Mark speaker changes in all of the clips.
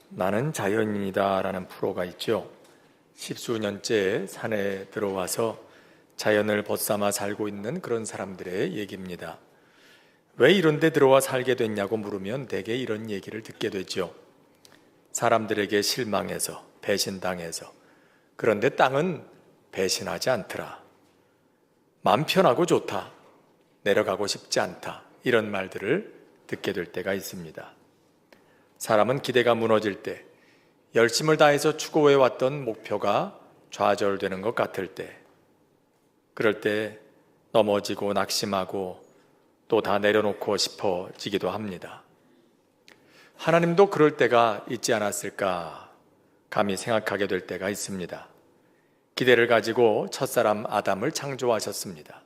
Speaker 1: 나는 자연인이다 라는 프로가 있죠. 십수년째 산에 들어와서 자연을 벗삼아 살고 있는 그런 사람들의 얘기입니다. 왜 이런 데 들어와 살게 됐냐고 물으면 대개 이런 얘기를 듣게 되죠. 사람들에게 실망해서, 배신당해서, 그런데 땅은 배신하지 않더라. 마음 편하고 좋다. 내려가고 싶지 않다. 이런 말들을 듣게 될 때가 있습니다. 사람은 기대가 무너질 때, 열심을 다해서 추구해왔던 목표가 좌절되는 것 같을 때, 그럴 때 넘어지고 낙심하고 또 다 내려놓고 싶어지기도 합니다. 하나님도 그럴 때가 있지 않았을까 감히 생각하게 될 때가 있습니다. 기대를 가지고 첫사람 아담을 창조하셨습니다.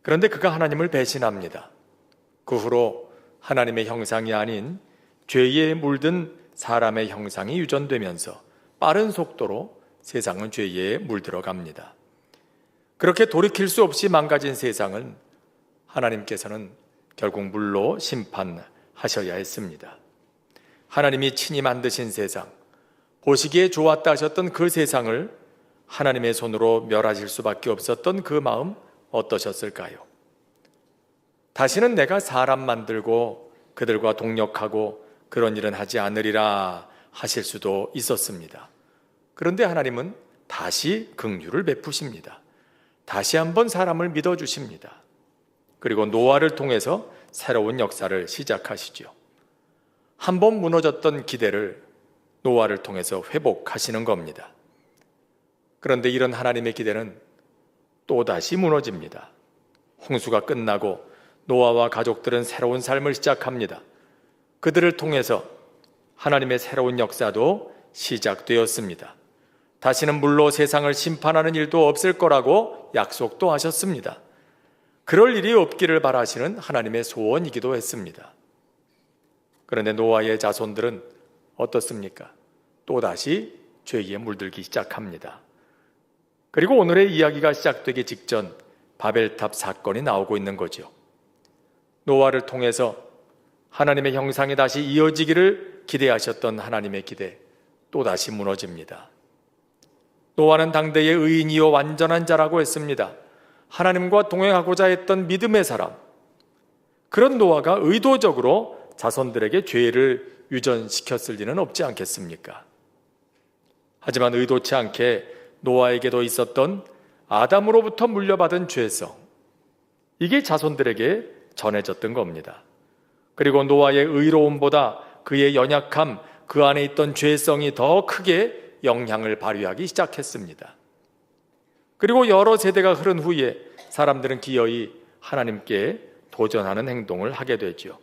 Speaker 1: 그런데 그가 하나님을 배신합니다. 그 후로 하나님의 형상이 아닌 죄에 물든 사람의 형상이 유전되면서 빠른 속도로 세상은 죄에 물들어갑니다. 그렇게 돌이킬 수 없이 망가진 세상은 하나님께서는 결국 물로 심판하셔야 했습니다. 하나님이 친히 만드신 세상, 보시기에 좋았다 하셨던 그 세상을 하나님의 손으로 멸하실 수밖에 없었던 그 마음 어떠셨을까요? 다시는 내가 사람 만들고 그들과 동력하고 그런 일은 하지 않으리라 하실 수도 있었습니다. 그런데 하나님은 다시 긍휼을 베푸십니다. 다시 한번 사람을 믿어주십니다. 그리고 노아를 통해서 새로운 역사를 시작하시죠. 한번 무너졌던 기대를 노아를 통해서 회복하시는 겁니다. 그런데 이런 하나님의 기대는 또다시 무너집니다. 홍수가 끝나고 노아와 가족들은 새로운 삶을 시작합니다. 그들을 통해서 하나님의 새로운 역사도 시작되었습니다. 다시는 물로 세상을 심판하는 일도 없을 거라고 약속도 하셨습니다. 그럴 일이 없기를 바라시는 하나님의 소원이기도 했습니다. 그런데 노아의 자손들은 어떻습니까? 또다시 죄에 물들기 시작합니다. 그리고 오늘의 이야기가 시작되기 직전 바벨탑 사건이 나오고 있는 거죠. 노아를 통해서 하나님의 형상이 다시 이어지기를 기대하셨던 하나님의 기대 또다시 무너집니다. 노아는 당대의 의인이요 완전한 자라고 했습니다. 하나님과 동행하고자 했던 믿음의 사람, 그런 노아가 의도적으로 자손들에게 죄를 유전시켰을 리는 없지 않겠습니까? 하지만 의도치 않게 노아에게도 있었던 아담으로부터 물려받은 죄성, 이게 자손들에게 전해졌던 겁니다. 그리고 노아의 의로움보다 그의 연약함, 그 안에 있던 죄성이 더 크게 영향을 발휘하기 시작했습니다. 그리고 여러 세대가 흐른 후에 사람들은 기어이 하나님께 도전하는 행동을 하게 되죠.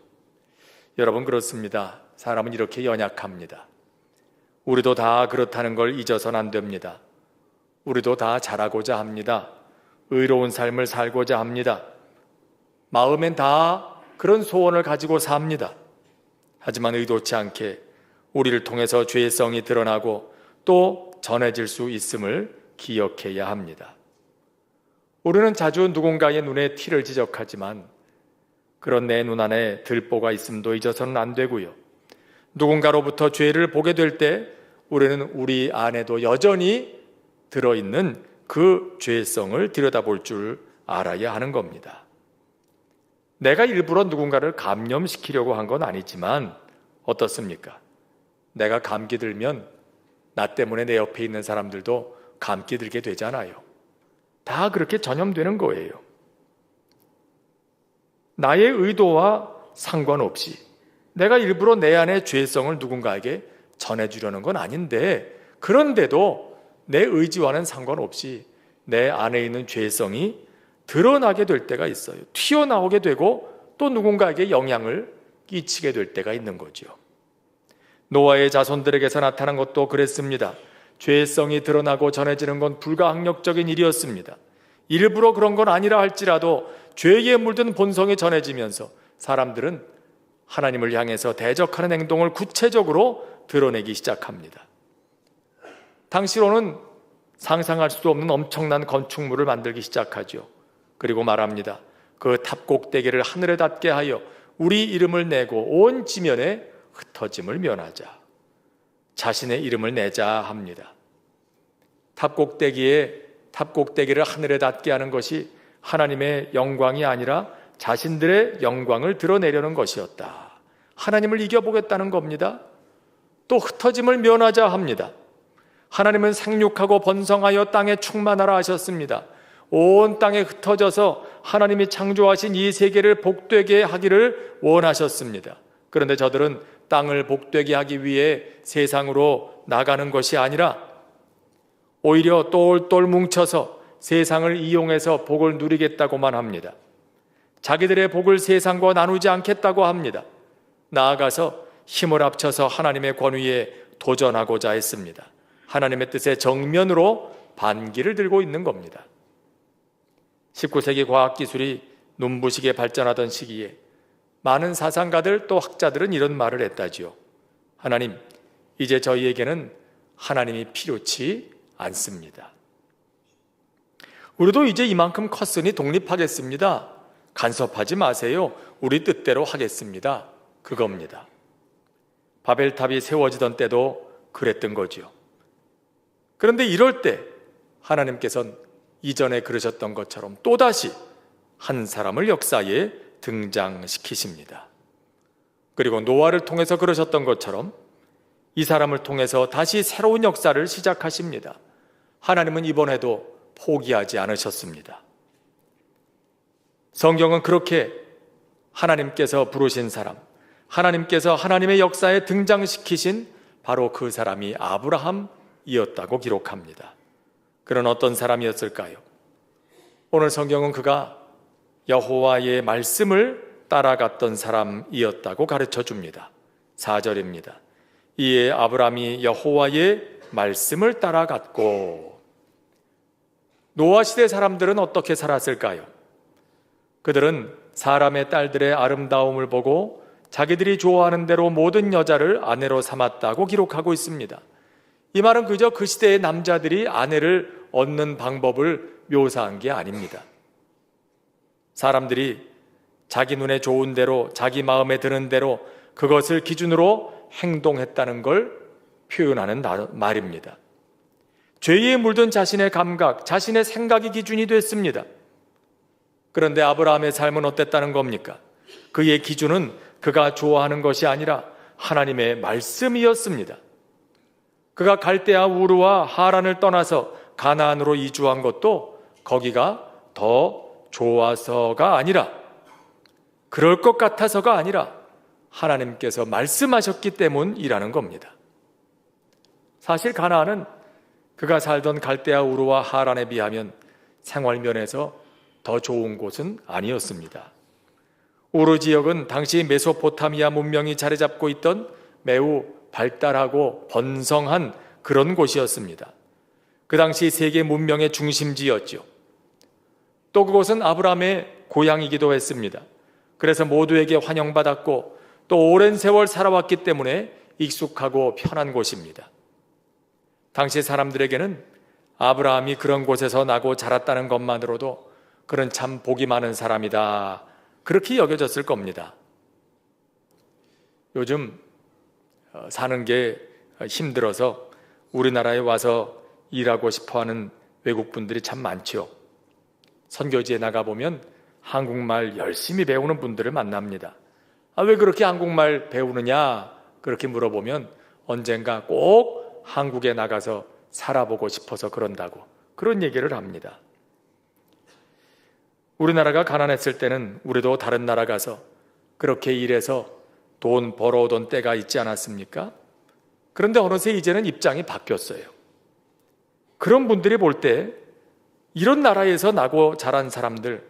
Speaker 1: 여러분, 그렇습니다. 사람은 이렇게 연약합니다. 우리도 다 그렇다는 걸 잊어서는 안 됩니다. 우리도 다 잘하고자 합니다. 의로운 삶을 살고자 합니다. 마음엔 다 그런 소원을 가지고 삽니다. 하지만 의도치 않게 우리를 통해서 죄성이 드러나고 또 전해질 수 있음을 기억해야 합니다. 우리는 자주 누군가의 눈에 티를 지적하지만 그런 내 눈 안에 들보가 있음도 잊어서는 안 되고요. 누군가로부터 죄를 보게 될 때 우리는 우리 안에도 여전히 들어있는 그 죄성을 들여다볼 줄 알아야 하는 겁니다. 내가 일부러 누군가를 감염시키려고 한 건 아니지만 어떻습니까? 내가 감기 들면 나 때문에 내 옆에 있는 사람들도 감기 들게 되잖아요. 다 그렇게 전염되는 거예요. 나의 의도와 상관없이 내가 일부러 내 안의 죄성을 누군가에게 전해주려는 건 아닌데, 그런데도 내 의지와는 상관없이 내 안에 있는 죄성이 드러나게 될 때가 있어요. 튀어나오게 되고 또 누군가에게 영향을 끼치게 될 때가 있는 거죠. 노아의 자손들에게서 나타난 것도 그랬습니다. 죄성이 드러나고 전해지는 건 불가항력적인 일이었습니다. 일부러 그런 건 아니라 할지라도 죄에 물든 본성이 전해지면서 사람들은 하나님을 향해서 대적하는 행동을 구체적으로 드러내기 시작합니다. 당시로는 상상할 수 없는 엄청난 건축물을 만들기 시작하죠. 그리고 말합니다. 그 탑 꼭대기를 하늘에 닿게 하여 우리 이름을 내고 온 지면에 흩어짐을 면하자. 자신의 이름을 내자 합니다. 탑꼭대기를 하늘에 닿게 하는 것이 하나님의 영광이 아니라 자신들의 영광을 드러내려는 것이었다. 하나님을 이겨보겠다는 겁니다. 또 흩어짐을 면하자 합니다. 하나님은 생육하고 번성하여 땅에 충만하라 하셨습니다. 온 땅에 흩어져서 하나님이 창조하신 이 세계를 복되게 하기를 원하셨습니다. 그런데 저들은 땅을 복되게 하기 위해 세상으로 나가는 것이 아니라 오히려 똘똘 뭉쳐서 세상을 이용해서 복을 누리겠다고만 합니다. 자기들의 복을 세상과 나누지 않겠다고 합니다. 나아가서 힘을 합쳐서 하나님의 권위에 도전하고자 했습니다. 하나님의 뜻에 정면으로 반기를 들고 있는 겁니다. 19세기 과학기술이 눈부시게 발전하던 시기에 많은 사상가들 또 학자들은 이런 말을 했다지요. 하나님, 이제 저희에게는 하나님이 필요치 않습니다. 우리도 이제 이만큼 컸으니 독립하겠습니다. 간섭하지 마세요. 우리 뜻대로 하겠습니다. 그겁니다. 바벨탑이 세워지던 때도 그랬던 거지요. 그런데 이럴 때 하나님께서는 이전에 그러셨던 것처럼 또다시 한 사람을 역사에 등장시키십니다. 그리고 노아를 통해서 그러셨던 것처럼 이 사람을 통해서 다시 새로운 역사를 시작하십니다. 하나님은 이번에도 포기하지 않으셨습니다. 성경은 그렇게 하나님께서 부르신 사람, 하나님께서 하나님의 역사에 등장시키신 바로 그 사람이 아브라함이었다고 기록합니다. 그런 어떤 사람이었을까요? 오늘 성경은 그가 여호와의 말씀을 따라갔던 사람이었다고 가르쳐 줍니다. 4절입니다. 이에 아브라함이 여호와의 말씀을 따라갔고. 노아 시대 사람들은 어떻게 살았을까요? 그들은 사람의 딸들의 아름다움을 보고 자기들이 좋아하는 대로 모든 여자를 아내로 삼았다고 기록하고 있습니다. 이 말은 그저 그 시대의 남자들이 아내를 얻는 방법을 묘사한 게 아닙니다. 사람들이 자기 눈에 좋은 대로, 자기 마음에 드는 대로 그것을 기준으로 행동했다는 걸 표현하는 말입니다. 죄에 물든 자신의 감각, 자신의 생각이 기준이 됐습니다. 그런데 아브라함의 삶은 어땠다는 겁니까? 그의 기준은 그가 좋아하는 것이 아니라 하나님의 말씀이었습니다. 그가 갈대아 우르와 하란을 떠나서 가나안으로 이주한 것도 거기가 더 좋아서가 아니라, 그럴 것 같아서가 아니라 하나님께서 말씀하셨기 때문이라는 겁니다. 사실 가나안은 그가 살던 갈대아 우르와 하란에 비하면 생활면에서 더 좋은 곳은 아니었습니다. 우르 지역은 당시 메소포타미아 문명이 자리 잡고 있던 매우 발달하고 번성한 그런 곳이었습니다. 그 당시 세계 문명의 중심지였죠. 또 그곳은 아브라함의 고향이기도 했습니다. 그래서 모두에게 환영받았고 또 오랜 세월 살아왔기 때문에 익숙하고 편한 곳입니다. 당시 사람들에게는 아브라함이 그런 곳에서 나고 자랐다는 것만으로도 그런 참 복이 많은 사람이다, 그렇게 여겨졌을 겁니다. 요즘 사는 게 힘들어서 우리나라에 와서 일하고 싶어하는 외국분들이 참 많죠. 선교지에 나가보면 한국말 열심히 배우는 분들을 만납니다. 왜 그렇게 한국말 배우느냐 그렇게 물어보면 언젠가 꼭 한국에 나가서 살아보고 싶어서 그런다고 그런 얘기를 합니다. 우리나라가 가난했을 때는 우리도 다른 나라 가서 그렇게 일해서 돈 벌어오던 때가 있지 않았습니까? 그런데 어느새 이제는 입장이 바뀌었어요. 그런 분들이 볼 때 이런 나라에서 나고 자란 사람들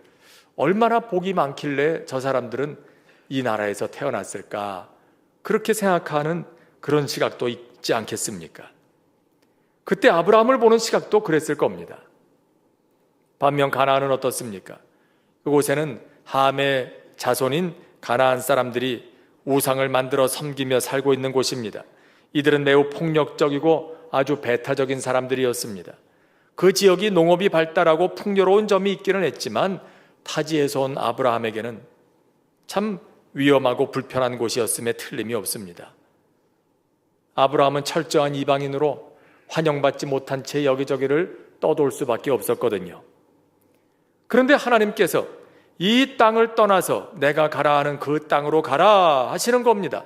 Speaker 1: 얼마나 복이 많길래 저 사람들은 이 나라에서 태어났을까, 그렇게 생각하는 그런 시각도 있지 않겠습니까? 그때 아브라함을 보는 시각도 그랬을 겁니다. 반면 가나안은 어떻습니까? 그곳에는 함의 자손인 가나안 사람들이 우상을 만들어 섬기며 살고 있는 곳입니다. 이들은 매우 폭력적이고 아주 배타적인 사람들이었습니다. 그 지역이 농업이 발달하고 풍요로운 점이 있기는 했지만 타지에서 온 아브라함에게는 참 위험하고 불편한 곳이었음에 틀림이 없습니다. 아브라함은 철저한 이방인으로 환영받지 못한 채 여기저기를 떠돌 수밖에 없었거든요. 그런데 하나님께서 이 땅을 떠나서 내가 가라 하는 그 땅으로 가라 하시는 겁니다.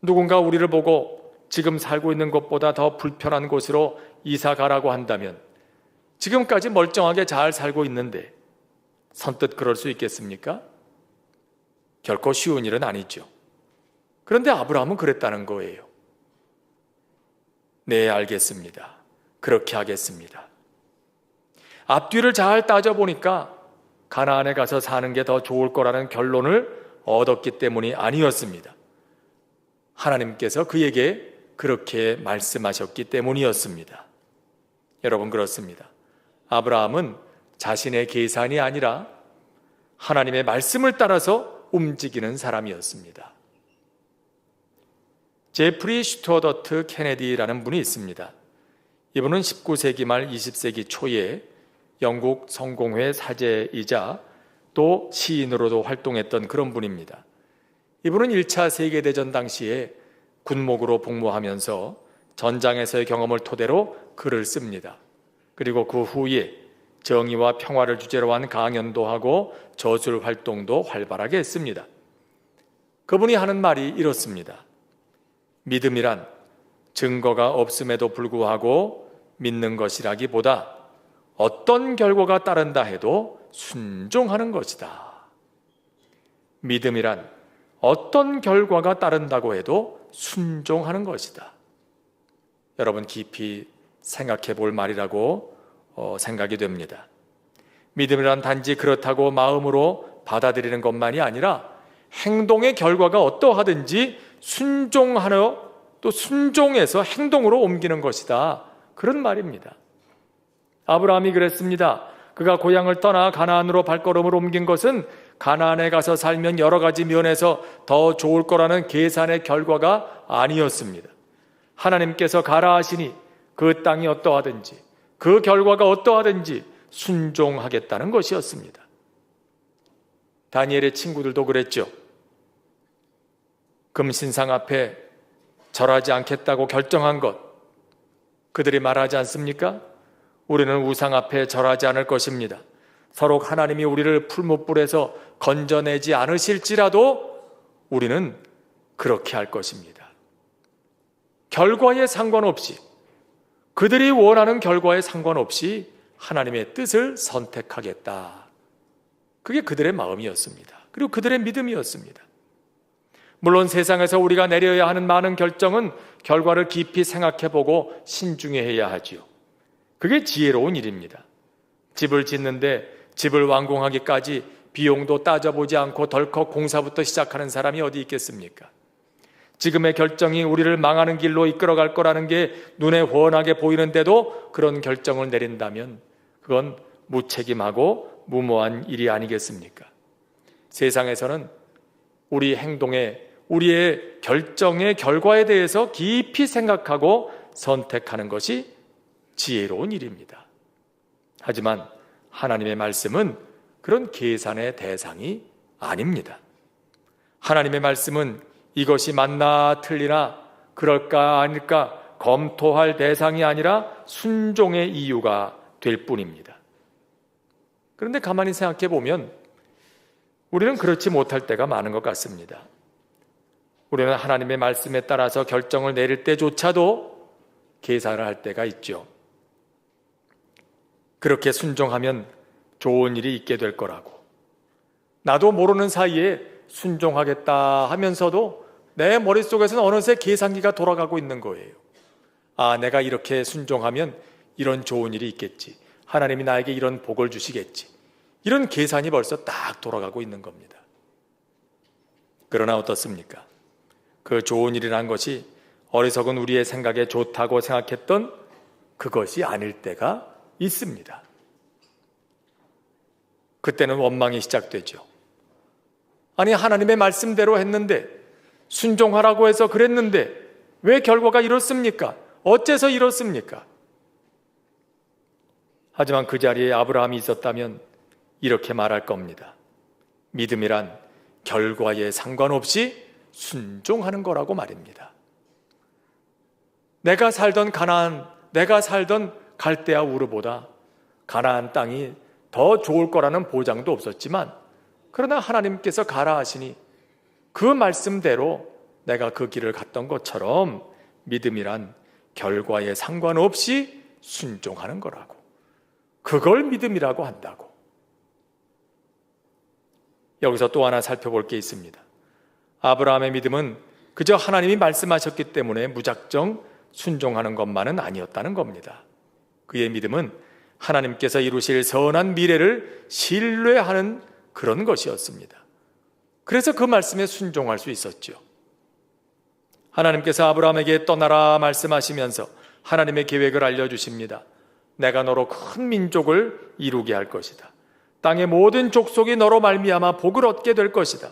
Speaker 1: 누군가 우리를 보고 지금 살고 있는 곳보다 더 불편한 곳으로 이사 가라고 한다면 지금까지 멀쩡하게 잘 살고 있는데 선뜻 그럴 수 있겠습니까? 결코 쉬운 일은 아니죠. 그런데 아브라함은 그랬다는 거예요. 네, 알겠습니다. 그렇게 하겠습니다. 앞뒤를 잘 따져보니까 가나안에 가서 사는 게 더 좋을 거라는 결론을 얻었기 때문이 아니었습니다. 하나님께서 그에게 그렇게 말씀하셨기 때문이었습니다. 여러분, 그렇습니다. 아브라함은 자신의 계산이 아니라 하나님의 말씀을 따라서 움직이는 사람이었습니다. 제프리 슈투어트 케네디라는 분이 있습니다. 이분은 19세기 말 20세기 초에 영국 성공회 사제이자 또 시인으로도 활동했던 그런 분입니다. 이분은 1차 세계대전 당시에 군목으로 복무하면서 전장에서의 경험을 토대로 글을 씁니다. 그리고 그 후에 정의와 평화를 주제로 한 강연도 하고 저술 활동도 활발하게 했습니다. 그분이 하는 말이 이렇습니다. 믿음이란 증거가 없음에도 불구하고 믿는 것이라기보다 어떤 결과가 따른다 해도 순종하는 것이다. 믿음이란 어떤 결과가 따른다고 해도 순종하는 것이다. 여러분, 깊이 생각해 볼 말이라고 생각이 됩니다. 믿음이란 단지 그렇다고 마음으로 받아들이는 것만이 아니라 행동의 결과가 어떠하든지 순종하며 또 순종해서 행동으로 옮기는 것이다. 그런 말입니다. 아브라함이 그랬습니다. 그가 고향을 떠나 가나안으로 발걸음을 옮긴 것은 가나안에 가서 살면 여러 가지 면에서 더 좋을 거라는 계산의 결과가 아니었습니다. 하나님께서 가라 하시니 그 땅이 어떠하든지 그 결과가 어떠하든지 순종하겠다는 것이었습니다. 다니엘의 친구들도 그랬죠. 금신상 앞에 절하지 않겠다고 결정한 것, 그들이 말하지 않습니까? 우리는 우상 앞에 절하지 않을 것입니다. 서로 하나님이 우리를 풀무불에서 건져내지 않으실지라도 우리는 그렇게 할 것입니다. 결과에 상관없이, 그들이 원하는 결과에 상관없이 하나님의 뜻을 선택하겠다. 그게 그들의 마음이었습니다. 그리고 그들의 믿음이었습니다. 물론 세상에서 우리가 내려야 하는 많은 결정은 결과를 깊이 생각해보고 신중해야 하지요. 그게 지혜로운 일입니다. 집을 짓는데 집을 완공하기까지 비용도 따져보지 않고 덜컥 공사부터 시작하는 사람이 어디 있겠습니까? 지금의 결정이 우리를 망하는 길로 이끌어갈 거라는 게 눈에 훤하게 보이는데도 그런 결정을 내린다면 그건 무책임하고 무모한 일이 아니겠습니까? 세상에서는 우리 행동에, 우리의 결정의 결과에 대해서 깊이 생각하고 선택하는 것이 지혜로운 일입니다. 하지만 하나님의 말씀은 그런 계산의 대상이 아닙니다. 하나님의 말씀은 이것이 맞나 틀리나 그럴까 아닐까 검토할 대상이 아니라 순종의 이유가 될 뿐입니다. 그런데 가만히 생각해 보면 우리는 그렇지 못할 때가 많은 것 같습니다. 우리는 하나님의 말씀에 따라서 결정을 내릴 때조차도 계산을 할 때가 있죠. 그렇게 순종하면 좋은 일이 있게 될 거라고, 나도 모르는 사이에 순종하겠다 하면서도 내 머릿속에서는 어느새 계산기가 돌아가고 있는 거예요. 아, 내가 이렇게 순종하면 이런 좋은 일이 있겠지, 하나님이 나에게 이런 복을 주시겠지, 이런 계산이 벌써 딱 돌아가고 있는 겁니다. 그러나 어떻습니까? 그 좋은 일이란 것이 어리석은 우리의 생각에 좋다고 생각했던 그것이 아닐 때가 있습니다. 그때는 원망이 시작되죠. 아니, 하나님의 말씀대로 했는데, 순종하라고 해서 그랬는데 왜 결과가 이렇습니까? 어째서 이렇습니까? 하지만 그 자리에 아브라함이 있었다면 이렇게 말할 겁니다. 믿음이란 결과에 상관없이 순종하는 거라고 말입니다. 내가 살던 가나안, 내가 살던 갈대아 우르보다 가나안 땅이 더 좋을 거라는 보장도 없었지만, 그러나 하나님께서 가라 하시니 그 말씀대로 내가 그 길을 갔던 것처럼 믿음이란 결과에 상관없이 순종하는 거라고, 그걸 믿음이라고 한다고. 여기서 또 하나 살펴볼 게 있습니다. 아브라함의 믿음은 그저 하나님이 말씀하셨기 때문에 무작정 순종하는 것만은 아니었다는 겁니다. 그의 믿음은 하나님께서 이루실 선한 미래를 신뢰하는 그런 것이었습니다. 그래서 그 말씀에 순종할 수 있었죠. 하나님께서 아브라함에게 떠나라 말씀하시면서 하나님의 계획을 알려주십니다. 내가 너로 큰 민족을 이루게 할 것이다. 땅의 모든 족속이 너로 말미암아 복을 얻게 될 것이다.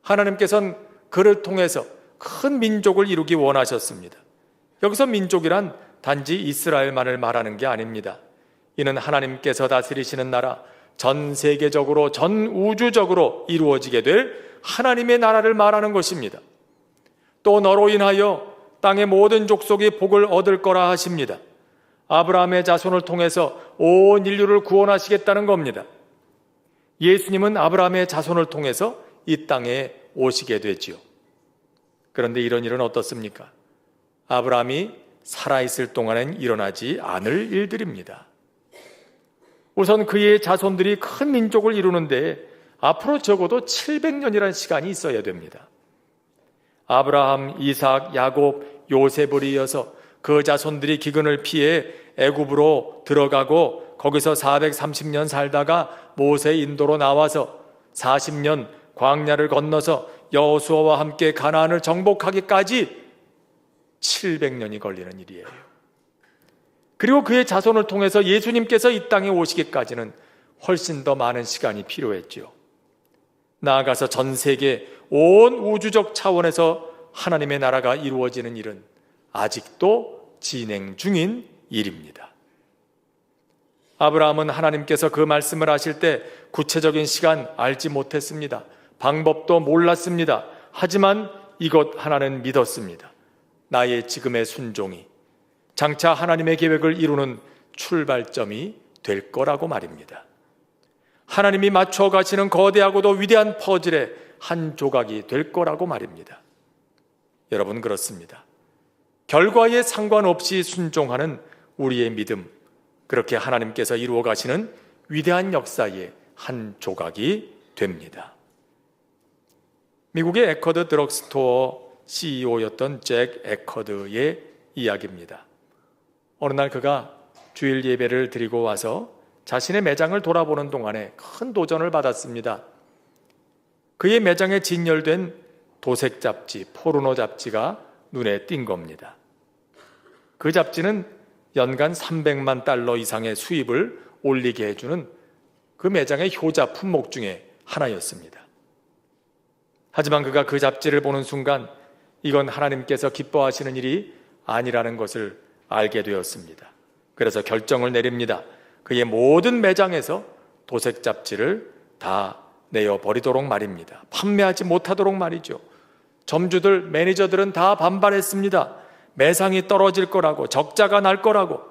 Speaker 1: 하나님께서는 그를 통해서 큰 민족을 이루기 원하셨습니다. 여기서 민족이란 단지 이스라엘만을 말하는 게 아닙니다. 이는 하나님께서 다스리시는 나라, 전 세계적으로, 전 우주적으로 이루어지게 될 하나님의 나라를 말하는 것입니다. 또 너로 인하여 땅의 모든 족속이 복을 얻을 거라 하십니다. 아브라함의 자손을 통해서 온 인류를 구원하시겠다는 겁니다. 예수님은 아브라함의 자손을 통해서 이 땅에 오시게 되지요. 그런데 이런 일은 어떻습니까? 아브라함이 살아있을 동안엔 일어나지 않을 일들입니다. 우선 그의 자손들이 큰 민족을 이루는데 앞으로 적어도 700년이라는 시간이 있어야 됩니다. 아브라함, 이삭, 야곱, 요셉을 이어서 그 자손들이 기근을 피해 애굽으로 들어가고 거기서 430년 살다가 모세의 인도로 나와서 40년 광야를 건너서 여호수아와 함께 가나안을 정복하기까지 700년이 걸리는 일이에요. 그리고 그의 자손을 통해서 예수님께서 이 땅에 오시기까지는 훨씬 더 많은 시간이 필요했죠. 나아가서 전 세계 온 우주적 차원에서 하나님의 나라가 이루어지는 일은 아직도 진행 중인 일입니다. 아브라함은 하나님께서 그 말씀을 하실 때 구체적인 시간 알지 못했습니다. 방법도 몰랐습니다. 하지만 이것 하나는 믿었습니다. 나의 지금의 순종이 장차 하나님의 계획을 이루는 출발점이 될 거라고 말입니다. 하나님이 맞춰 가시는 거대하고도 위대한 퍼즐의 한 조각이 될 거라고 말입니다. 여러분, 그렇습니다. 결과에 상관없이 순종하는 우리의 믿음, 그렇게 하나님께서 이루어 가시는 위대한 역사의 한 조각이 됩니다. 미국의 에커드 드럭스토어 CEO였던 잭 에커드의 이야기입니다. 어느 날 그가 주일 예배를 드리고 와서 자신의 매장을 돌아보는 동안에 큰 도전을 받았습니다. 그의 매장에 진열된 도색 잡지, 포르노 잡지가 눈에 띈 겁니다. 그 잡지는 연간 300만 달러 이상의 수입을 올리게 해주는 그 매장의 효자 품목 중에 하나였습니다. 하지만 그가 그 잡지를 보는 순간 이건 하나님께서 기뻐하시는 일이 아니라는 것을 알게 되었습니다. 그래서 결정을 내립니다. 그의 모든 매장에서 도색 잡지를 다 내어버리도록 말입니다. 판매하지 못하도록 말이죠. 점주들, 매니저들은 다 반발했습니다. 매상이 떨어질 거라고, 적자가 날 거라고.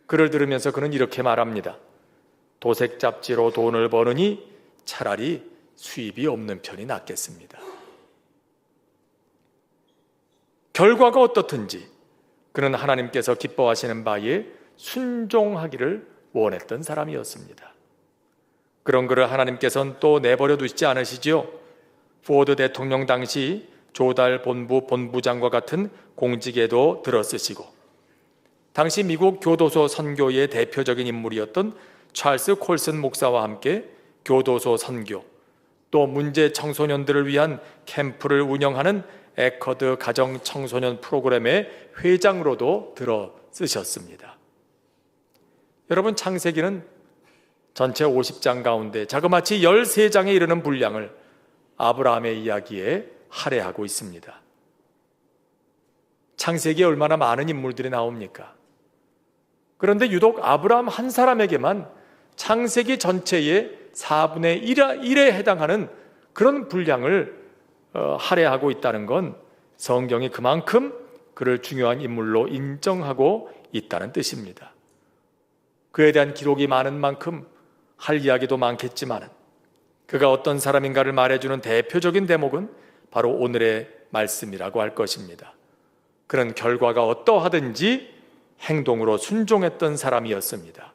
Speaker 1: 그를 들으면서 그는 이렇게 말합니다. 도색 잡지로 돈을 버느니 차라리 수입이 없는 편이 낫겠습니다. 결과가 어떻든지 그는 하나님께서 기뻐하시는 바에 순종하기를 원했던 사람이었습니다. 그런 그를 하나님께서는 또 내버려 두시지 않으시지요. 포드 대통령 당시 조달 본부장과 같은 공직에도 들어쓰시고, 당시 미국 교도소 선교의 대표적인 인물이었던 찰스 콜슨 목사와 함께 교도소 선교, 또 문제 청소년들을 위한 캠프를 운영하는 에커드 가정 청소년 프로그램의 회장으로도 들어쓰셨습니다. 여러분, 창세기는 전체 50장 가운데 자그마치 13장에 이르는 분량을 아브라함의 이야기에 할애하고 있습니다. 창세기에 얼마나 많은 인물들이 나옵니까? 그런데 유독 아브라함 한 사람에게만 창세기 전체의 4분의 1에 해당하는 그런 분량을 할애하고 있다는 건 성경이 그만큼 그를 중요한 인물로 인정하고 있다는 뜻입니다. 그에 대한 기록이 많은 만큼 할 이야기도 많겠지만 그가 어떤 사람인가를 말해주는 대표적인 대목은 바로 오늘의 말씀이라고 할 것입니다. 그는 결과가 어떠하든지 행동으로 순종했던 사람이었습니다.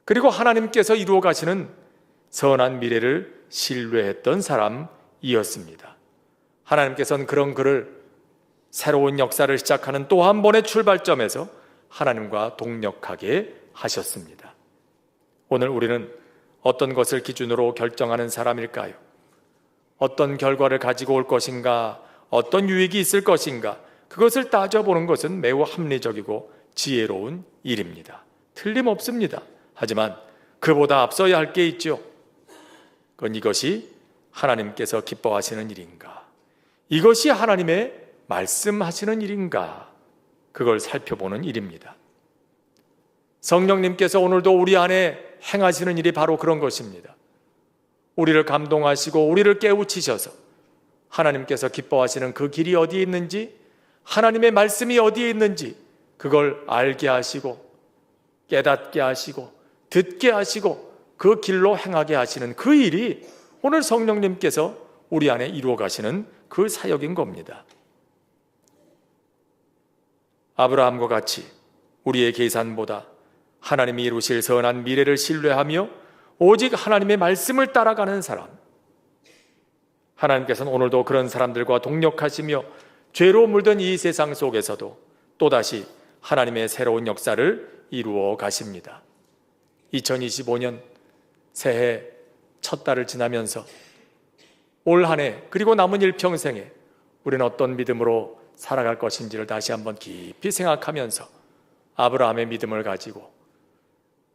Speaker 1: 그리고 하나님께서 이루어 가시는 선한 미래를 신뢰했던 사람이었습니다. 하나님께서는 그런 그를 새로운 역사를 시작하는 또 한 번의 출발점에서 하나님과 동력하게 하셨습니다. 오늘 우리는 어떤 것을 기준으로 결정하는 사람일까요? 어떤 결과를 가지고 올 것인가, 어떤 유익이 있을 것인가, 그것을 따져보는 것은 매우 합리적이고 지혜로운 일입니다. 틀림없습니다. 하지만 그보다 앞서야 할 게 있죠. 그건 이것이 하나님께서 기뻐하시는 일인가, 이것이 하나님의 말씀하시는 일인가, 그걸 살펴보는 일입니다. 성령님께서 오늘도 우리 안에 행하시는 일이 바로 그런 것입니다. 우리를 감동하시고 우리를 깨우치셔서 하나님께서 기뻐하시는 그 길이 어디에 있는지, 하나님의 말씀이 어디에 있는지 그걸 알게 하시고 깨닫게 하시고 듣게 하시고 그 길로 행하게 하시는 그 일이 오늘 성령님께서 우리 안에 이루어 가시는 그 사역인 겁니다. 아브라함과 같이 우리의 계산보다 하나님이 이루실 선한 미래를 신뢰하며 오직 하나님의 말씀을 따라가는 사람, 하나님께서는 오늘도 그런 사람들과 동력하시며 죄로 물든 이 세상 속에서도 또다시 하나님의 새로운 역사를 이루어 가십니다. 2025년 새해 첫 달을 지나면서 올 한 해 그리고 남은 일평생에 우리는 어떤 믿음으로 살아갈 것인지를 다시 한번 깊이 생각하면서 아브라함의 믿음을 가지고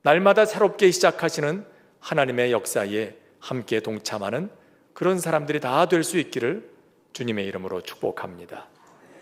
Speaker 1: 날마다 새롭게 시작하시는 하나님의 역사에 함께 동참하는 그런 사람들이 다 될 수 있기를 주님의 이름으로 축복합니다.